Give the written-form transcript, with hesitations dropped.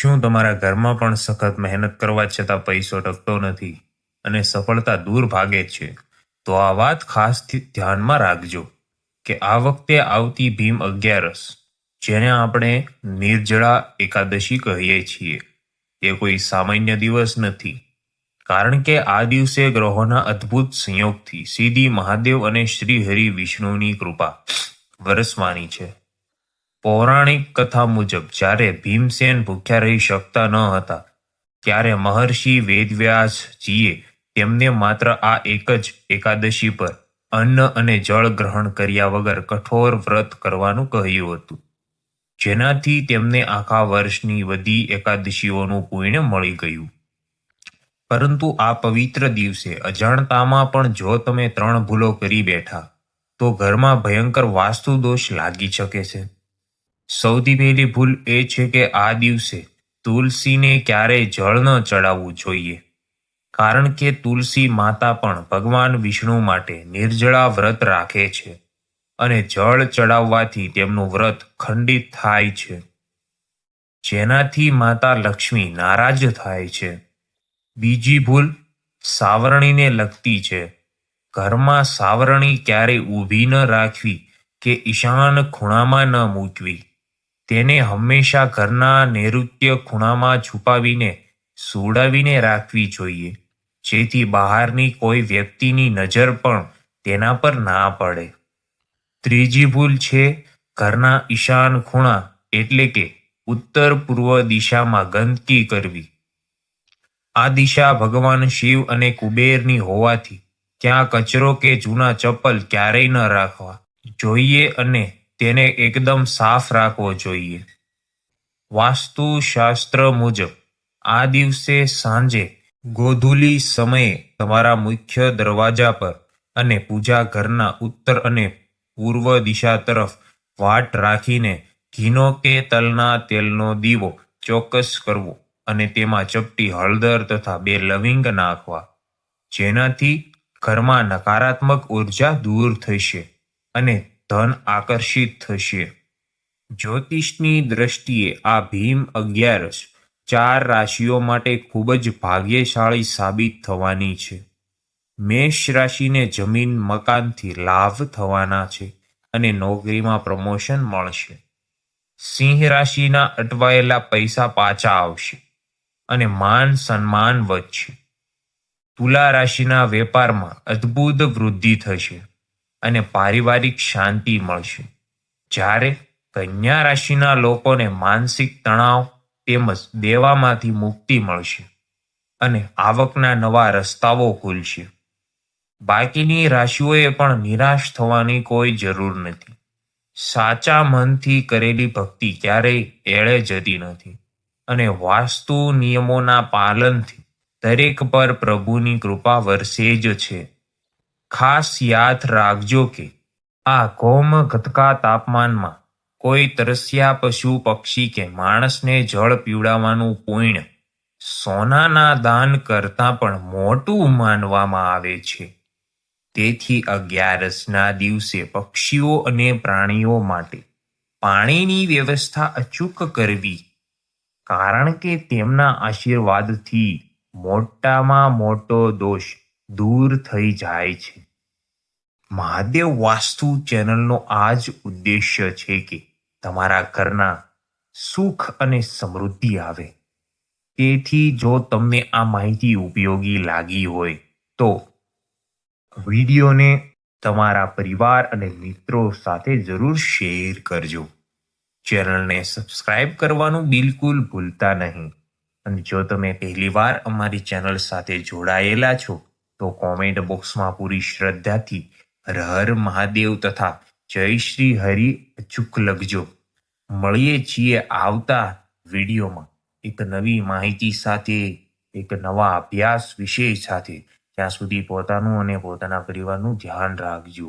શું તમારા ઘરમાં પણ સખત મહેનત કરવા છતાં પૈસો ટકતો નથી અને સફળતા દૂર ભાગે છે? તો આ વાત ખાસ ધ્યાનમાં રાખજો કે આ વખતે આવતી ભીમ 11, જેને આપણે નિર્જળા એકાદશી કહીએ છીએ, તે કોઈ સામાન્ય દિવસ નથી. કારણ કે આ દિવસે ગ્રહોના અદ્ભુત સંયોગથી સીધી મહાદેવ અને શ્રી હરિ વિષ્ણુની કૃપા વરસવાની છે. પૌરાણિક કથા મુજબ જ્યારે ભીમસેન ભૂખ્યા રહી શકતા ન હતા, ત્યારે મહર્ષિ વેદવ્યાસજીએ તેમને માત્ર આ એક જ એકાદશી પર અન્ન અને જળ ગ્રહણ કર્યા વગર કઠોર વ્રત કરવાનું કહ્યું હતું, જેનાથી તેમને આખા વર્ષની બધી એકાદશીઓનું પુણ્ય મળી ગયું. પરંતુ આ પવિત્ર દિવસે અજાણતામાં પણ જો તમે 3 ભૂલો કરી બેઠા, તો ઘરમાં ભયંકર વાસ્તુ દોષ લાગી શકે છે. સૌથી પહેલી ભૂલ એ છે કે આ દિવસે તુલસીને ક્યારેય જળ ન ચડાવવું જોઈએ, કારણ કે તુલસી માતા પણ ભગવાન વિષ્ણુ માટે નિર્જળા વ્રત રાખે છે અને જળ ચડાવવાથી તેમનું વ્રત ખંડિત થાય છે, જેનાથી માતા લક્ષ્મી નારાજ થાય છે. બીજી ભૂલ સાવરણીને લગતી છે. ઘરમાં સાવરણી ક્યારેય ઊભી ન રાખવી કે ઈશાન ખૂણામાં ન મૂકવી. તેને હંમેશા ઘરના નૈઋત્ય ખૂણામાં છુપાવીને સુડાવીને રાખવી જોઈએ, જેથી બહારની કોઈ વ્યક્તિની નજર પણ તેના પર ના પડે. ત્રીજી ભૂલ છે ઘરના ઈશાન ખૂણા એટલે કે ઉત્તર પૂર્વ દિશામાં ગંદકી કરવી. આ દિશા ભગવાન શિવ અને કુબેરની હોવાથી ત્યાં કચરો કે જૂના ચપ્પલ ક્યારેય ન રાખવા જોઈએ અને તેને એકદમ સાફ રાખવો જોઈએ. વાસ્તુશાસ્ત્ર મુજબ આ દિવસે સાંજે ગોધૂલી સમયે તમારા મુખ્ય દરવાજા પર અને પૂજા ઘરના ઉત્તર અને પૂર્વ દિશા તરફ વાટ રાખીને ઘીનો કે તલના તેલનો દીવો ચોક્કસ કરવો અને તેમાં ચપટી હળદર તથા 2 લવિંગ નાખવા, જેનાથી ઘરમાં નકારાત્મક ઉર્જા દૂર થશે અને ધન આકર્ષિત થશે. જ્યોતિષની દ્રષ્ટિએ આ ભીમ 11 4 રાશિઓ માટે ખૂબ જ ભાગ્યશાળી સાબિત થવાની છે. મેષ રાશિને જમીન મકાનથી લાભ થવાના છે અને નોકરીમાં પ્રમોશન મળશે. સિંહ રાશિના અટવાયેલા પૈસા પાછા આવશે અને માન સન્માન વધશે. તુલા રાશિના વેપારમાં અદ્ભુત વૃદ્ધિ થશે અને પારિવારિક શાંતિ મળશે. જ્યારે કન્યા રાશિના લોકોને માનસિક તણાવ તેમજ દેવામાંથી મુક્તિ મળશે અને આવકના નવા રસ્તાઓ ખુલશે. બાકીની રાશિઓએ પણ નિરાશ થવાની કોઈ જરૂર નથી. સાચા મનથી કરેલી ભક્તિ ક્યારેય એળે જતી નથી અને વાસ્તુ નિયમોના પાલનથી દરેક પર પ્રભુની કૃપા વરસે જ છે. ખાસ યાદ રાખજો કે આ ઘોમઘટકા તાપમાનમાં કોઈ તરસ્યા પશુ પક્ષી કે માણસને જળ પીવડાવવાનું પુણ્ય સોનાના દાન કરતાં પણ મોટું માનવામાં આવે છે. તેથી 11ના દિવસે પક્ષીઓ અને પ્રાણીઓ માટે પાણીની વ્યવસ્થા અચૂક કરવી, કારણ કે તેમના આશીર્વાદથી મોટામાં મોટો દોષ દૂર થઈ જાય છે. મહાદેવ વાસ્તુ ચેનલનો આ જ ઉદ્દેશ્ય છે કે તમારા ઘરના સુખ અને સમૃદ્ધિ આવે. તેથી જો તમને આ માહિતી ઉપયોગી લાગી હોય તો વિડીયોને તમારા પરિવાર અને મિત્રો સાથે જરૂર શેર કરજો. ચેનલને સબસ્ક્રાઇબ કરવાનું બિલકુલ ભૂલતા નહીં. અને જો તમે પહેલીવાર અમારી ચેનલ સાથે જોડાયેલા છો તો કોમેન્ટ બોક્સમાં પૂરી શ્રદ્ધાથી હર હર મહાદેવ તથા જય શ્રી હરિ અચૂક લખજો. મળીએ છીએ આવતા વિડીયોમાં એક નવી માહિતી સાથે, એક નવા અભ્યાસ વિષય સાથે. ત્યાં સુધી પોતાનું અને પોતાના પરિવારનું ધ્યાન રાખજો.